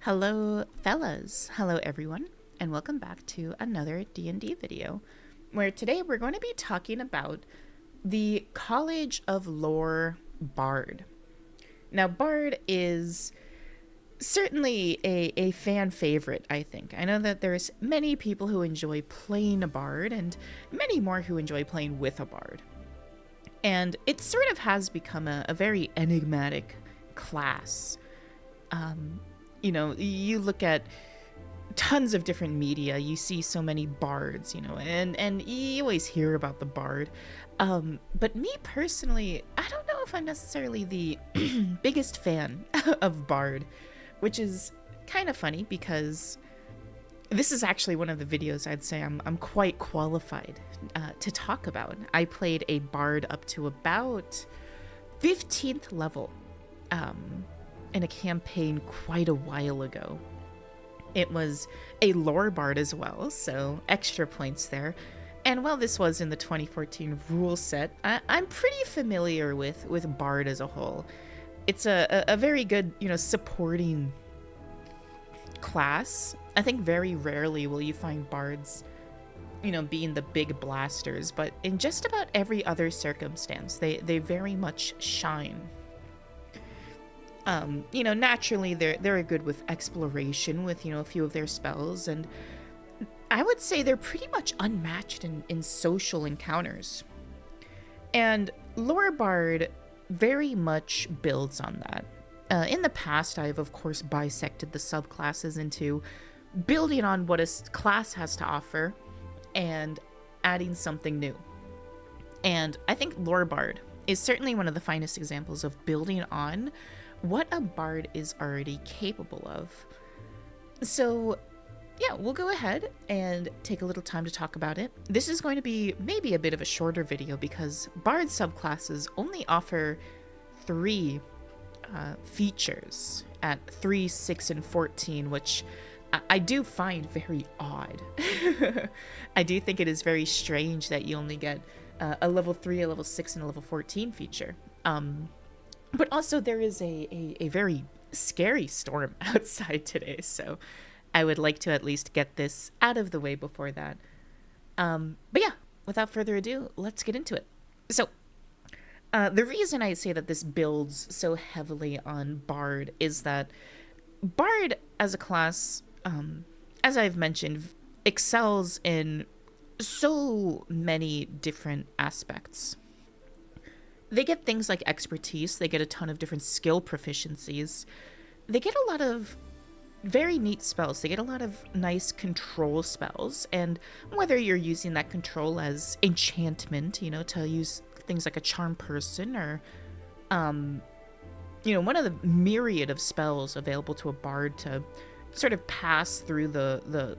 Hello fellas, hello everyone, and welcome back to another D&D video, where today we're going to be talking about the College of Lore Bard. Now, Bard is certainly a fan favorite, I think. I know that there's many people who enjoy playing a Bard, and many more who enjoy playing with a Bard. And it sort of has become a very enigmatic class. You look at tons of different media, you see so many bards, and you always hear about the bard. But me personally, I don't know if I'm necessarily the biggest fan of bard, which is kind of funny because this is actually one of the videos I'd say I'm quite qualified to talk about. I played a bard up to about 15th level. In a campaign quite a while ago. It was a lore bard as well, so extra points there. And while this was in the 2014 rule set, I'm pretty familiar with bard as a whole. It's a very good, supporting class. I think very rarely will you find bards, being the big blasters, but in just about every other circumstance, they very much shine. Naturally they're good with exploration with, a few of their spells, and I would say they're pretty much unmatched in social encounters. And Lore Bard very much builds on that. In the past, I've of course bisected the subclasses into building on what a class has to offer and adding something new. And I think Lore Bard is certainly one of the finest examples of building on what a bard is already capable of. So yeah, we'll go ahead and take a little time to talk about it. This is going to be maybe a bit of a shorter video because bard subclasses only offer 3 features at 3, 6, and 14, which I do find very odd. I do think it is very strange that you only get a level 3, a level 6, and a level 14 feature. But also there is a very scary storm outside today, so I would like to at least get this out of the way before that. But yeah, without further ado, let's get into it. So, the reason I say that this builds so heavily on Bard is that Bard as a class, as I've mentioned, excels in so many different aspects. They get things like expertise, they get a ton of different skill proficiencies, they get a lot of very neat spells, they get a lot of nice control spells, and whether you're using that control as enchantment, to use things like a charm person, or, one of the myriad of spells available to a bard to sort of pass through the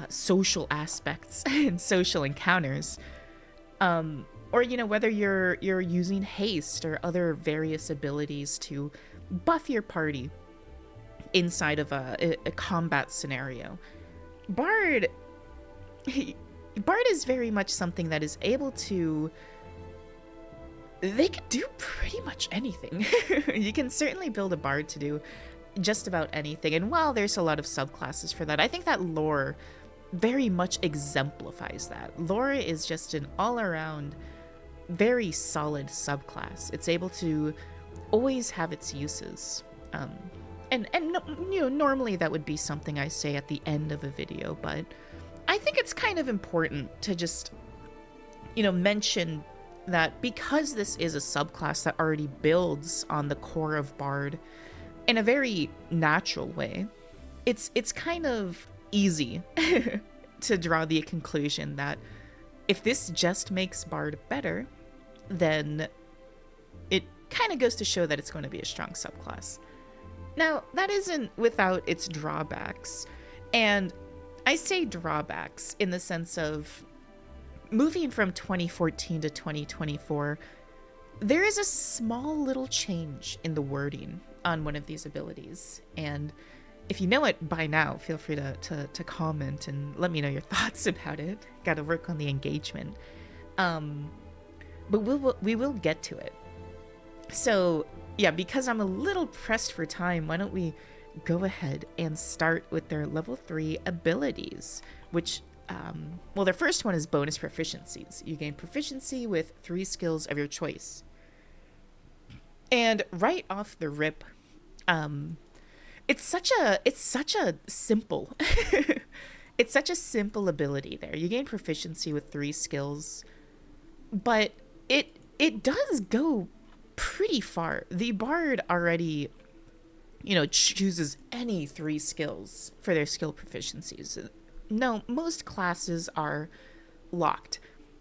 social aspects and social encounters, or whether you're using haste or other various abilities to buff your party inside of a combat scenario. Bard is very much something that is able to, they can do pretty much anything. You can certainly build a bard to do just about anything, and while there's a lot of subclasses for that, I think that lore very much exemplifies that. Lore is just an all-around very solid subclass. It's able to always have its uses. Normally that would be something I say at the end of a video, but I think it's kind of important to just, mention that because this is a subclass that already builds on the core of Bard in a very natural way, it's kind of easy to draw the conclusion that if this just makes Bard better, then it kind of goes to show that it's going to be a strong subclass. Now, that isn't without its drawbacks, and I say drawbacks in the sense of moving from 2014 to 2024, there is a small little change in the wording on one of these abilities, and if you know it by now, feel free to comment and let me know your thoughts about it. Gotta work on the engagement. But we will get to it. So yeah, because I'm a little pressed for time, why don't we go ahead and start with their level 3 abilities, which, well, their first one is bonus proficiencies. You gain proficiency with 3 skills of your choice. And right off the rip, it's such a simple it's such a simple ability there. You gain proficiency with 3 skills, but it does go pretty far. The bard already, chooses any 3 skills for their skill proficiencies. No, most classes are locked.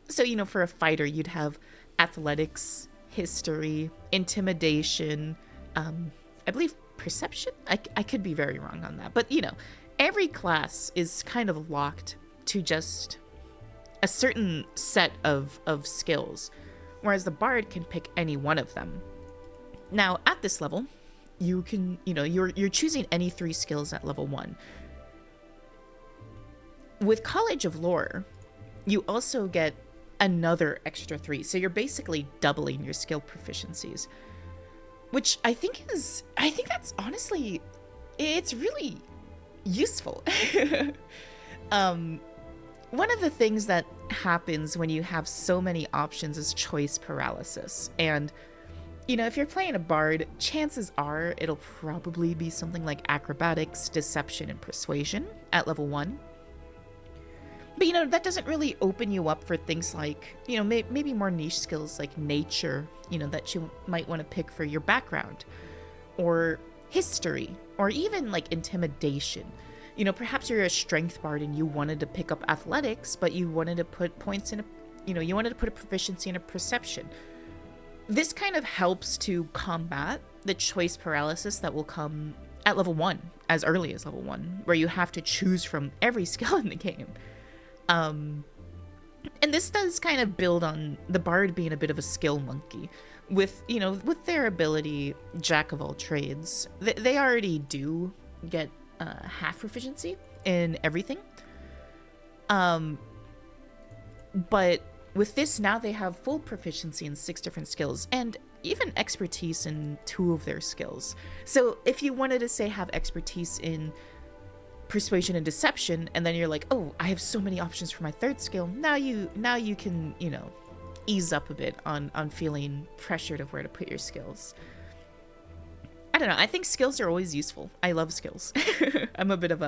So, for a fighter, you'd have athletics, history, intimidation, I believe perception. I could be very wrong on that, but every class is kind of locked to just a certain set of skills, whereas the bard can pick any one of them. Now, at this level, you can, you're choosing any 3 skills at level 1. With College of Lore, you also get another extra 3, so you're basically doubling your skill proficiencies, which I think that's honestly, it's really useful. One of the things that happens when you have so many options is choice paralysis. And, if you're playing a bard, chances are it'll probably be something like acrobatics, deception, and persuasion at level 1. But, that doesn't really open you up for things like, maybe more niche skills like nature, that you might want to pick for your background, or history, or even like intimidation. Perhaps you're a strength bard and you wanted to pick up athletics, but you wanted to put points in you wanted to put a proficiency in a perception. This kind of helps to combat the choice paralysis that will come at level 1, as early as level 1, where you have to choose from every skill in the game. And this does kind of build on the bard being a bit of a skill monkey. With their ability Jack of all trades, they already do get half proficiency in everything. But with this, now they have full proficiency in 6 different skills, and even expertise in 2 of their skills. So if you wanted to say have expertise in persuasion and deception, and then you're like, oh, I have so many options for my 3rd skill, now you can, ease up a bit on feeling pressured of where to put your skills. I don't know, I think skills are always useful. I love skills. I'm a bit of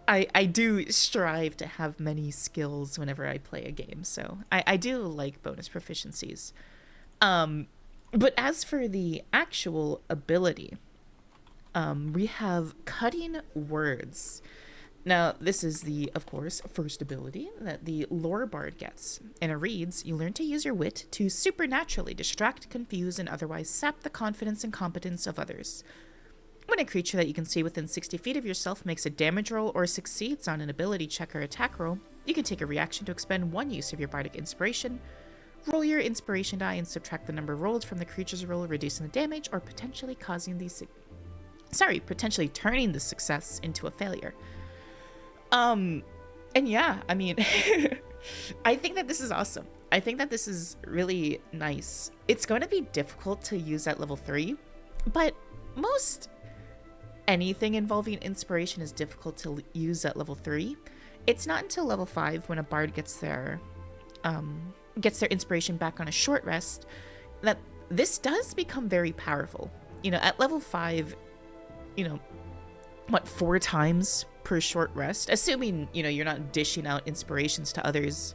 I do strive to have many skills whenever I play a game, so I do like bonus proficiencies. But as for the actual ability, we have cutting words. Now, this is the, of course, first ability that the lore bard gets, and it reads, you learn to use your wit to supernaturally distract, confuse, and otherwise sap the confidence and competence of others. When a creature that you can see within 60 feet of yourself makes a damage roll or succeeds on an ability check or attack roll, you can take a reaction to expend 1 use of your bardic inspiration. Roll your inspiration die and subtract the number rolled from the creature's roll, reducing the damage or potentially potentially turning the success into a failure. And yeah, I mean, I think that this is awesome. I think that this is really nice. It's going to be difficult to use at level 3, but most anything involving inspiration is difficult to use at level 3. It's not until level 5 when a bard gets their inspiration back on a short rest that this does become very powerful. At level 5, 4 times per short rest, assuming you're not dishing out inspirations to others,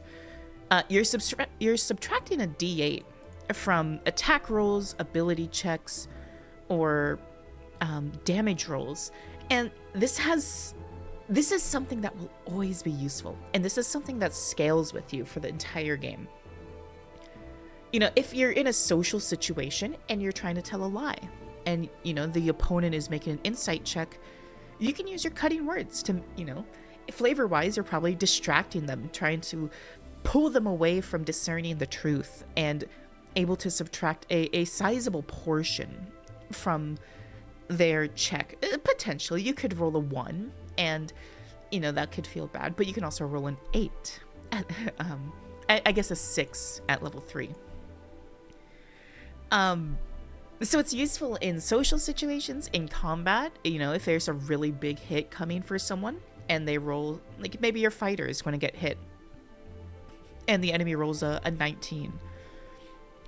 you're subtracting a d8 from attack rolls, ability checks, or damage rolls, and this is something that will always be useful, and this is something that scales with you for the entire game. If you're in a social situation and you're trying to tell a lie, and the opponent is making an insight check, you can use your cutting words to, flavor-wise, you're probably distracting them, trying to pull them away from discerning the truth, and able to subtract a sizable portion from their check. Potentially, you could roll a 1, and, that could feel bad, but you can also roll an 8. I guess a 6 at level 3. So it's useful in social situations, in combat, if there's a really big hit coming for someone and they roll, like maybe your fighter is going to get hit and the enemy rolls a 19.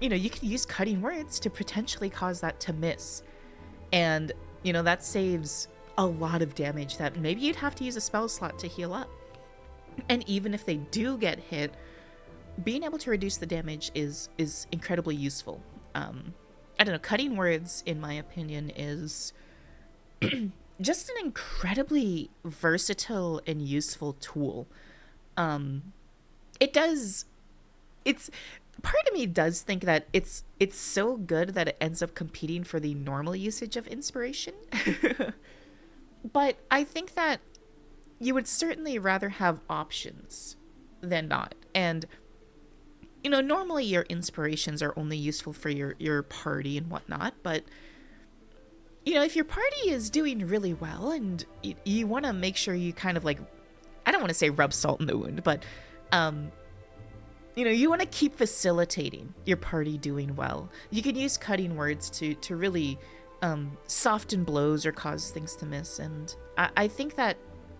You can use cutting words to potentially cause that to miss. And, that saves a lot of damage that maybe you'd have to use a spell slot to heal up. And even if they do get hit, being able to reduce the damage is incredibly useful. I don't know, cutting words, in my opinion, is just an incredibly versatile and useful tool. It's part of me does think that it's so good that it ends up competing for the normal usage of inspiration. But I think that you would certainly rather have options than not. And normally your inspirations are only useful for your party and whatnot, but if your party is doing really well and you want to make sure you kind of like, I don't want to say rub salt in the wound, but you want to keep facilitating your party doing well. You can use cutting words to really soften blows or cause things to miss. And I think that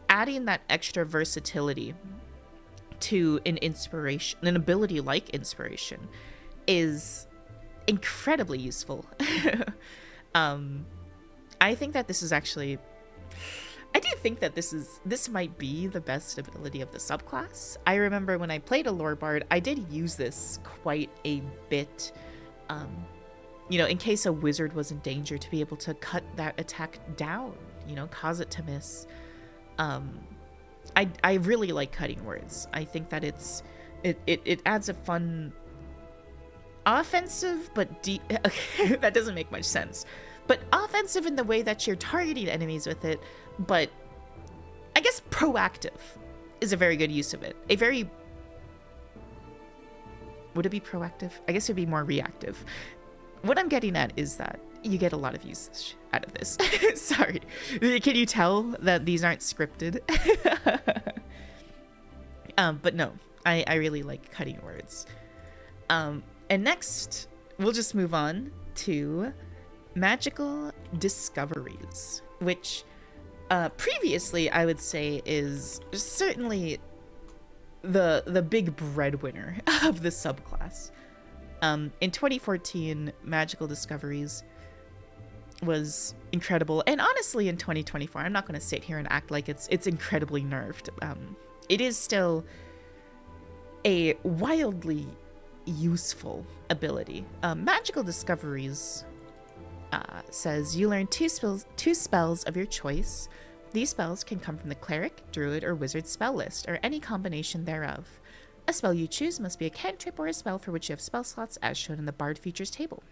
adding that extra versatility to an ability like inspiration, is incredibly useful. I think that this is actually, I do think that this might be the best ability of the subclass. I remember when I played a lore bard, I did use this quite a bit, in case a wizard was in danger, to be able to cut that attack down, cause it to miss. I really like cutting words. I think that it adds a fun offensive but deep okay, that doesn't make much sense. But offensive in the way that you're targeting enemies with it, but I guess proactive is a very good use of it. Would it be proactive? I guess it would be more reactive. What I'm getting at is that you get a lot of usage out of this. Sorry. Can you tell that these aren't scripted? But no, I really like cutting words. And next, we'll just move on to magical discoveries, which previously I would say is certainly the big breadwinner of the subclass. In 2014, magical discoveries was incredible, and honestly in 2024, I'm not going to sit here and act like it's incredibly nerfed. It is still a wildly useful ability. Magical discoveries says you learn two spells of your choice. These spells can come from the cleric, druid, or wizard spell list, or any combination thereof. A spell you choose must be a cantrip or a spell for which you have spell slots as shown in the Bard Features table.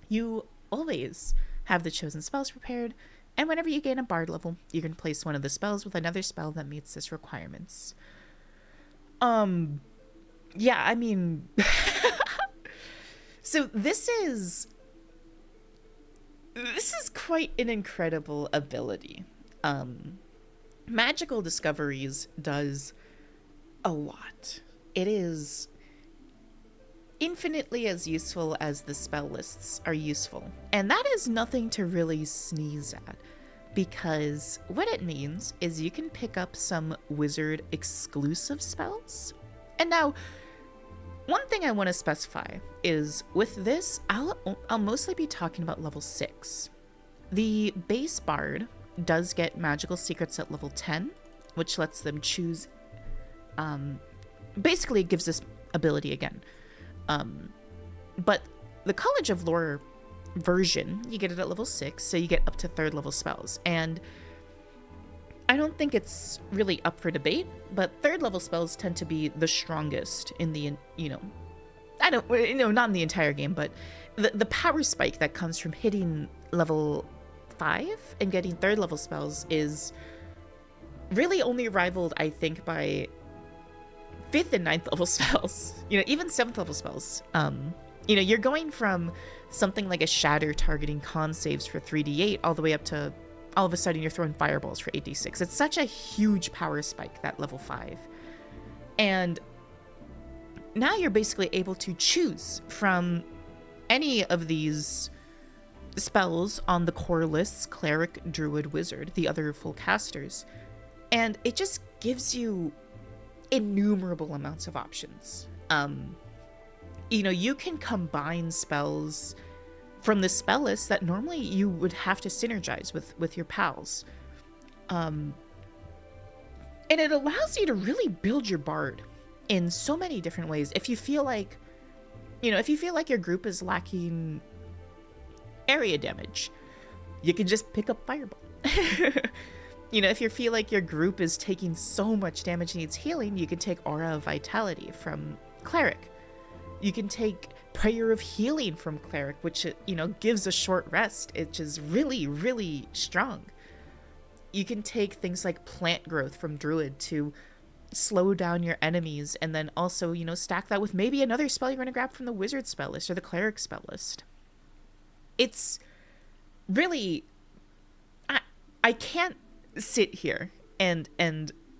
You always have the chosen spells prepared, and whenever you gain a Bard level, you can place one of the spells with another spell that meets this requirements. Yeah, I mean... So this is quite an incredible ability. Magical Discoveries does a lot. It is infinitely as useful as the spell lists are useful. And that is nothing to really sneeze at, because what it means is you can pick up some wizard exclusive spells. And now, one thing I want to specify is with this, I'll mostly be talking about level 6. The base bard does get magical secrets at level 10, which lets them choose. Basically, it gives this ability again. But the College of Lore version, you get it at level 6, so you get up to 3rd level spells. And I don't think it's really up for debate, but 3rd level spells tend to be the strongest in the, not in the entire game, but the power spike that comes from hitting level 5 and getting 3rd level spells is really only rivaled, I think, by 5th and 9th level spells, even 7th level spells. You're going from something like a shatter targeting con saves for 3d8 all the way up to all of a sudden you're throwing fireballs for 8d6. It's such a huge power spike, that level 5. And now you're basically able to choose from any of these spells on the core lists: Cleric, Druid, Wizard, the other full casters. And it just gives you innumerable amounts of options. You can combine spells from the spell list that normally you would have to synergize with your pals. And it allows you to really build your bard in so many different ways. If you feel like your group is lacking area damage, you can just pick up Fireball. If you feel like your group is taking so much damage and needs healing, you can take Aura of Vitality from Cleric. You can take Prayer of Healing from Cleric, which, gives a short rest, which is really, really strong. You can take things like Plant Growth from Druid to slow down your enemies, and then also, stack that with maybe another spell you're going to grab from the Wizard spell list or the Cleric spell list. It's really... I can't sit here and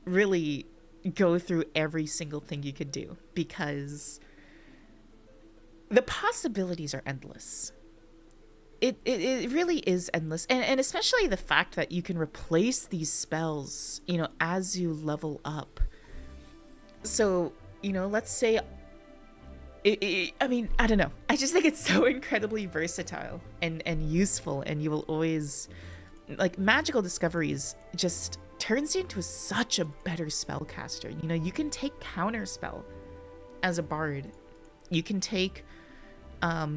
really go through every single thing you could do, because the possibilities are endless. It really is endless, and especially the fact that you can replace these spells as you level up. So let's say I don't know, I just think it's so incredibly versatile and useful, and you will always, like, Magical Discoveries just turns you into such a better spellcaster. You can take Counterspell as a bard. You can take, I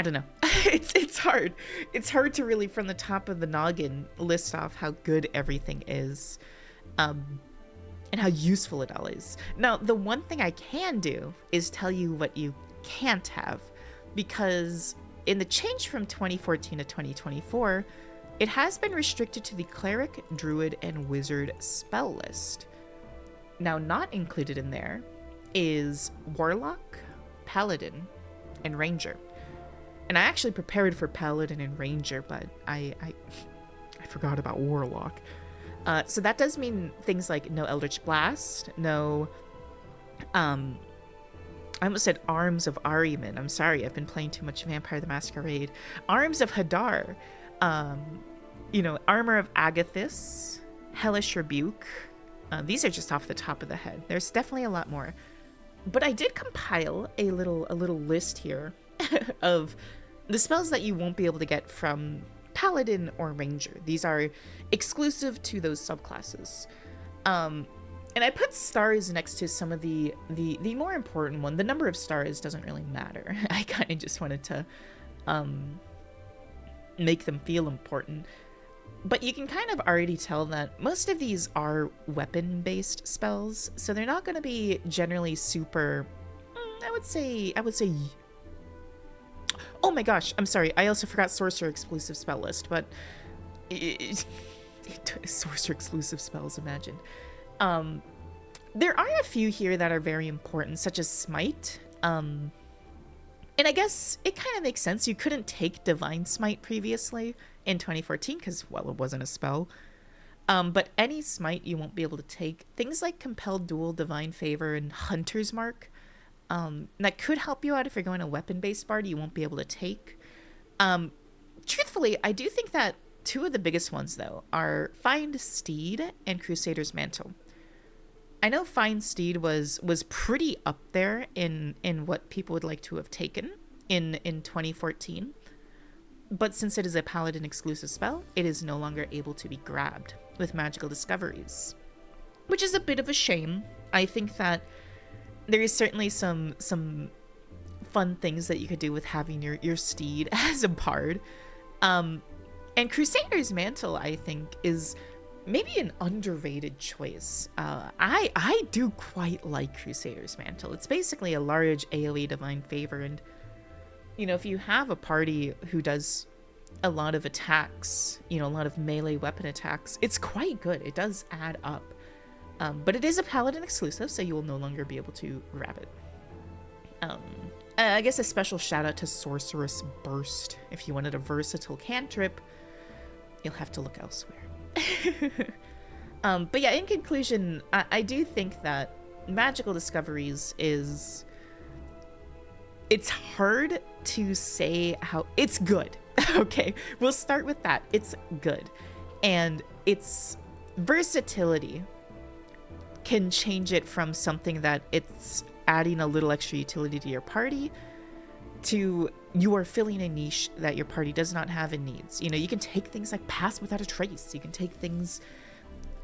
don't know. It's hard. It's hard to really, from the top of the noggin, list off how good everything is, and how useful it all is. Now, the one thing I can do is tell you what you can't have, because in the change from 2014 to 2024, it has been restricted to the Cleric, Druid, and Wizard spell list. Now, not included in there is Warlock, Paladin, and Ranger. And I actually prepared for Paladin and Ranger, but I forgot about Warlock. So that does mean things like no Eldritch Blast, no... I almost said Arms of Ahriman. I'm sorry, I've been playing too much Vampire the Masquerade. Arms of Hadar. Armor of Agathis, Hellish Rebuke. These are just off the top of the head. There's definitely a lot more. But I did compile a little list here of the spells that you won't be able to get from Paladin or Ranger. These are exclusive to those subclasses. And I put stars next to some of the more important one. The number of stars doesn't really matter. I kind of just wanted to make them feel important. But you can kind of already tell that most of these are weapon-based spells, so they're not going to be generally super... I would say... Oh my gosh, I'm sorry. I also forgot Sorcerer exclusive spell list, but... Sorcerer exclusive spells, imagine. There are a few here that are very important, such as Smite. And I guess it kind of makes sense. You couldn't take Divine Smite previously in 2014 because, well, it wasn't a spell. But any Smite you won't be able to take. Things like Compelled Duel, Divine Favor, and Hunter's Mark. That could help you out if you're going a weapon-based bard you won't be able to take. Truthfully, I do think that two of the biggest ones, though, are Find Steed and Crusader's Mantle. I know Find Steed was pretty up there in what people would like to have taken in 2014. But since it is a Paladin exclusive spell, it is no longer able to be grabbed with Magical Discoveries, which is a bit of a shame. I think that there is certainly some fun things that you could do with having your steed as a bard. And Crusader's Mantle, I think, is maybe an underrated choice. I do quite like Crusader's Mantle. It's basically a large AoE Divine Favor, and if you have a party who does a lot of attacks, a lot of melee weapon attacks, it's quite good. It does add up. But it is a Paladin exclusive, so you will no longer be able to grab it. I guess a special shout out to Sorceress Burst. If you wanted a versatile cantrip, you'll have to look elsewhere. But yeah, in conclusion, I do think that Magical Discoveries is it's hard to say how it's good. Okay, we'll start with that. It's good. And its versatility can change it from something that it's adding a little extra utility to your party to you are filling a niche that your party does not have and needs. You know, you can take things like Pass Without a Trace. You can take things,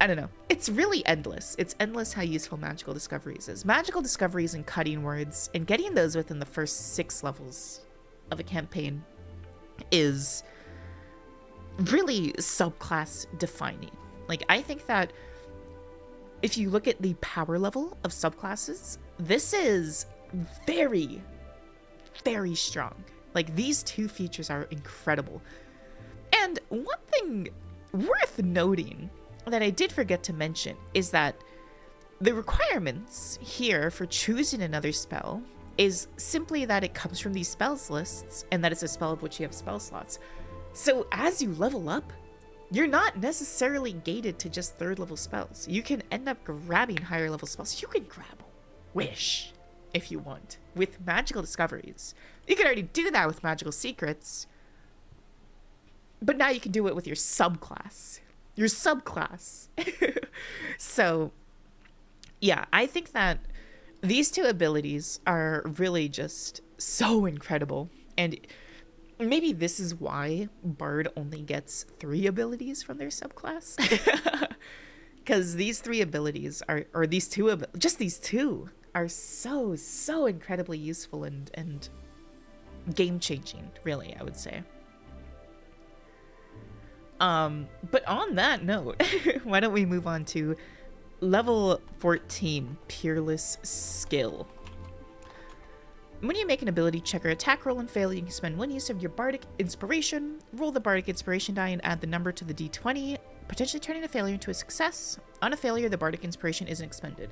I don't know. It's really endless. It's endless how useful Magical Discoveries is. Magical Discoveries and Cutting Words and getting those within the first 6 levels of a campaign is really subclass defining. Like, I think that if you look at the power level of subclasses, this is very, very strong. Like, these 2 features are incredible. And one thing worth noting that I did forget to mention is that the requirements here for choosing another spell is simply that it comes from these spells lists and that it's a spell of which you have spell slots. So as you level up, you're not necessarily gated to just 3rd level spells. You can end up grabbing higher level spells. You can grab Wish if you want with Magical Discoveries. You can already do that with Magical Secrets, but now you can do it with your subclass. Your subclass. So, yeah, I think that these 2 abilities are really just so incredible. And maybe this is why Bard only gets 3 abilities from their subclass. Because these 3 abilities are, or these 2, just these 2 are so incredibly useful and game-changing, really, I would say. But on that note, why don't we move on to level 14, Peerless Skill. When you make an ability check or attack roll and fail, you can spend 1 use of your Bardic Inspiration, roll the Bardic Inspiration die and add the number to the d20, potentially turning a failure into a success. On a failure, the Bardic Inspiration isn't expended.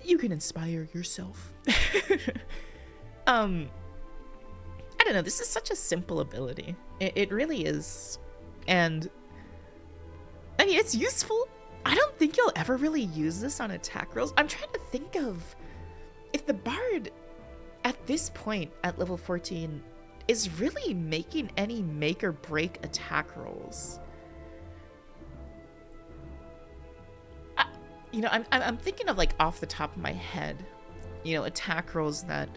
You can inspire yourself. I don't know, this is such a simple ability. It really is. And I mean, it's useful. I don't think you'll ever really use this on attack rolls. I'm trying to think of if the Bard at this point at level 14 is really making any make or break attack rolls. You know, I'm thinking of like off the top of my head, you know, attack rolls that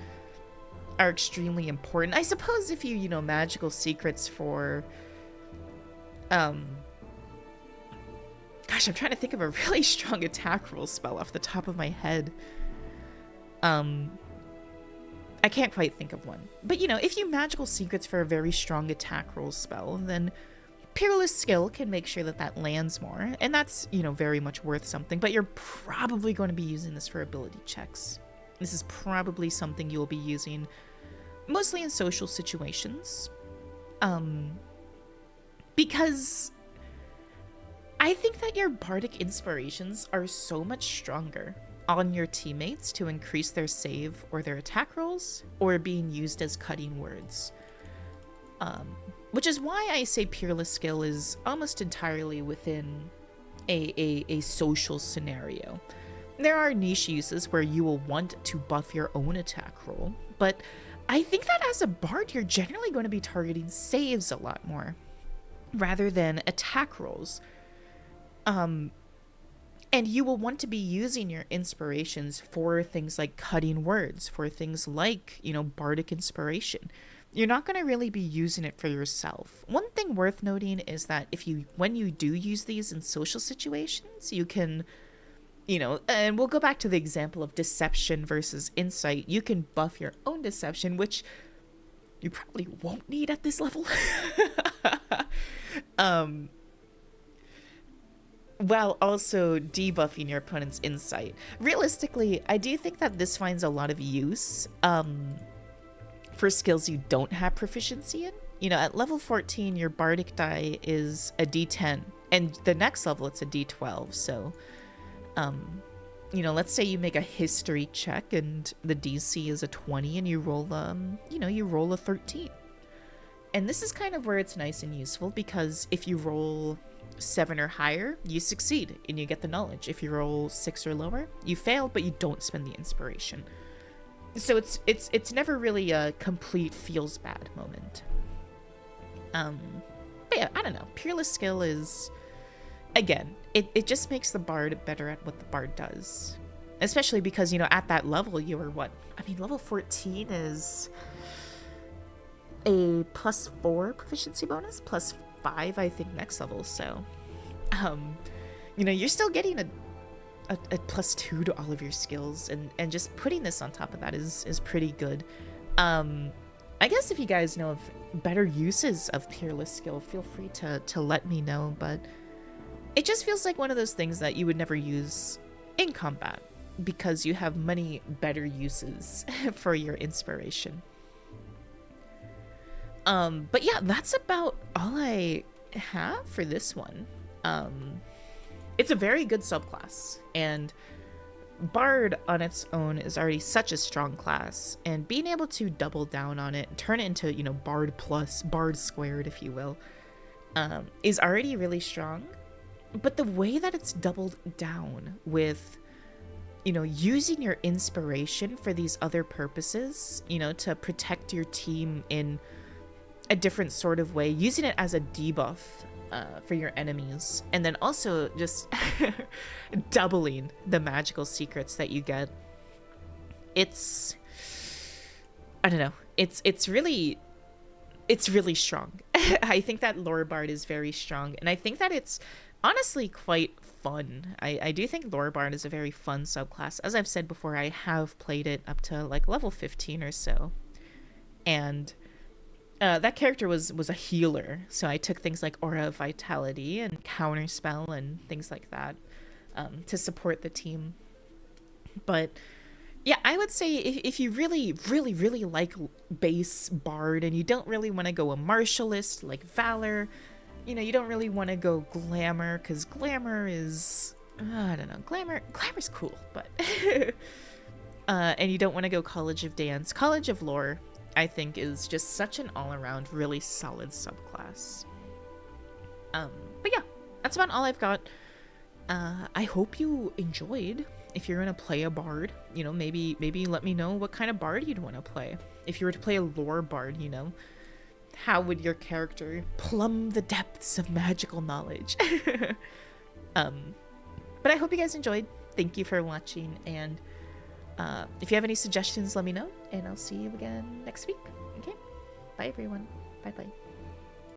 are extremely important. I suppose if you know, Magical Secrets for, gosh, I'm trying to think of a really strong attack roll spell off the top of my head. I can't quite think of one. But, you know, if you Magical Secrets for a very strong attack roll spell, then Peerless Skill can make sure that that lands more. And that's, you know, very much worth something. But you're probably going to be using this for ability checks. This is probably something you'll be using mostly in social situations. Because I think that your Bardic Inspirations are so much stronger on your teammates to increase their save or their attack rolls, or being used as cutting words. Which is why I say Peerless Skill is almost entirely within a social scenario. There are niche uses where you will want to buff your own attack roll, but I think that as a bard, you're generally going to be targeting saves a lot more rather than attack rolls. And you will want to be using your inspirations for things like cutting words, for things like, you know, Bardic Inspiration. You're not going to really be using it for yourself. One thing worth noting is that when you do use these in social situations, you can, you know, and we'll go back to the example of deception versus insight. You can buff your own deception, which you probably won't need at this level. While also debuffing your opponent's insight. Realistically, I do think that this finds a lot of use for skills you don't have proficiency in. You know, at level 14, your Bardic die is a D10, and the next level it's a D12. So, you know, let's say you make a history check and the DC is a 20 and you roll, you roll a 13. And this is kind of where it's nice and useful, because if you roll 7 or higher, you succeed and you get the knowledge. If you roll 6 or lower, you fail, but you don't spend the inspiration. So it's never really a complete feels bad moment. But yeah, I don't know. Peerless Skill is, again, it just makes the bard better at what the bard does. Especially because, at that level, you were what? I mean, level 14 is a +4 proficiency bonus, +5, I think, next level. So, you're still getting a +2 to all of your skills, and just putting this on top of that is pretty good. I guess if you guys know of better uses of Peerless Skill, feel free to let me know, but it just feels like one of those things that you would never use in combat because you have many better uses for your inspiration. But yeah, that's about all I have for this one. It's a very good subclass, and Bard on its own is already such a strong class, and being able to double down on it, turn it into, Bard plus, Bard squared, if you will, is already really strong. But the way that it's doubled down with, using your inspiration for these other purposes, to protect your team in a different sort of way, using it as a debuff for your enemies, and then also just doubling the magical secrets that you get. I don't know, it's really strong. I think that Lore Bard is very strong, and I think that it's honestly quite fun. I do think Lore Bard is a very fun subclass. As I've said before, I have played it up to like level 15 or so, and that character was a healer, so I took things like Aura of Vitality and Counterspell and things like that to support the team. But yeah, I would say if you really, really, really like base Bard and you don't really want to go a Martialist like Valor, you don't really want to go Glamour, because Glamour is, I don't know, Glamour's cool, but and you don't want to go College of Dance. College of Lore, I think, is just such an all-around really solid subclass. But yeah, that's about all I've got. I hope you enjoyed. If you're gonna play a bard, maybe let me know what kind of bard you'd want to play. If you were to play a lore bard, how would your character plumb the depths of magical knowledge? But I hope you guys enjoyed. Thank you for watching, and if you have any suggestions, let me know, and I'll see you again next week. Okay, bye everyone. Bye.